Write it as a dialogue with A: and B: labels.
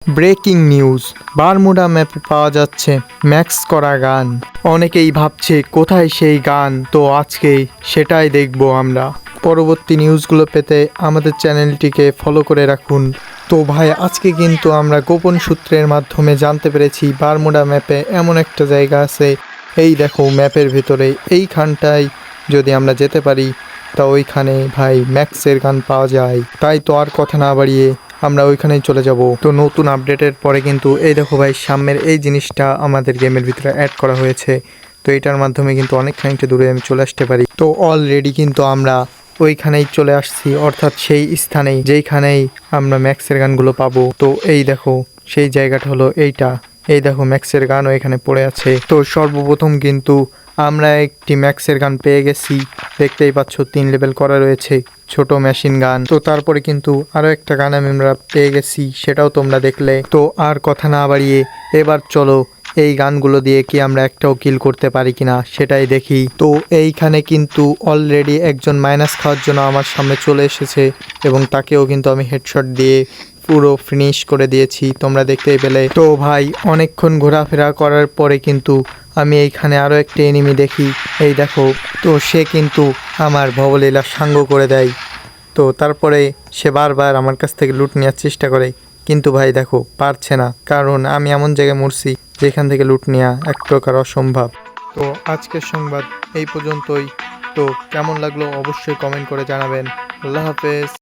A: Breaking news, Bermuda ম্যাপে পাওয়া যাচ্ছে ম্যাক্স করা গান। অনেকেই ভাবছে কোথায় সেই গান, তো আজকেই সেটাই দেখব আমরা। পরবর্তী নিউজগুলো পেতে আমাদের চ্যানেলটিকে ফলো করে রাখুন। তো ভাই, আজকে কিন্তু আমরা গোপন সূত্রের মাধ্যমে জানতে পেরেছি বারমুডা ম্যাপে এমন একটা জায়গা আছে। এই দেখো ম্যাপের ভিতরে এইখানটায় যদি আমরা যেতে পারি তা ওইখানে ভাই ম্যাক্সের গান পাওয়া যায়। তাই তো আর কথা না বাড়িয়ে আমরা ওইখানেই চলে যাব। তো নতুন আপডেটের পরে কিন্তু এই দেখো ভাই, সামনের এই জিনিসটা আমাদের গেমের ভিতরে অ্যাড করা হয়েছে। তো এটার মাধ্যমে কিন্তু অনেক খানিকটা দূরে আমি চলে আসতে পারি। তো অলরেডি কিন্তু আমরা ওইখানেই চলে আসছি, অর্থাৎ সেই স্থানেই যেইখানেই আমরা ম্যাক্সের গানগুলো পাবো। তো এই দেখো সেই জায়গাটা হলো এইটা। এই দেখো ম্যাক্সের গানও এখানে পড়ে আছে। তো সর্বপ্রথম কিন্তু আমরা একটি ম্যাক্সের গান পেয়ে গেছি। দেখতেই পাচ্ছ 3 লেভেল করা রয়েছে, ছোট মেশিন গান। তো তারপরে কিন্তু আরও একটা গান আমরা পেয়ে গেছি, সেটাও তোমরা দেখলে। তো আর কথা না বাড়িয়ে এবার চলো এই গানগুলো দিয়ে কি আমরা একটাও কিল করতে পারি কিনা সেটাই দেখি। তো এইখানে কিন্তু অলরেডি একজন মাইনাস খাওয়ার জন্য আমার সামনে চলে এসেছে এবং তাকেও কিন্তু আমি হেডশট দিয়ে পুরো ফিনিশ করে দিয়েছি, তোমরা দেখতেই পেলে। তো ভাই, অনেকক্ষণ ঘোরাফেরা করার পরে কিন্তু আমি এইখানে আরও একটা এনিমি দেখি। এই দেখো, তো সে কিন্তু আমার ভবলীলা সাঙ্গ করে দেয়। তো তারপরে সে বারবার আমার কাছ থেকে লুট নেওয়ার চেষ্টা করে, কিন্তু ভাই দেখো পারছে না, কারণ আমি এমন জায়গায় মরছি যেখান থেকে লুট নেওয়া এক প্রকার অসম্ভব। তো আজকের সংবাদ এই পর্যন্তই। তো কেমন লাগলো অবশ্যই কমেন্ট করে জানাবেন। আল্লাহ হাফেজ।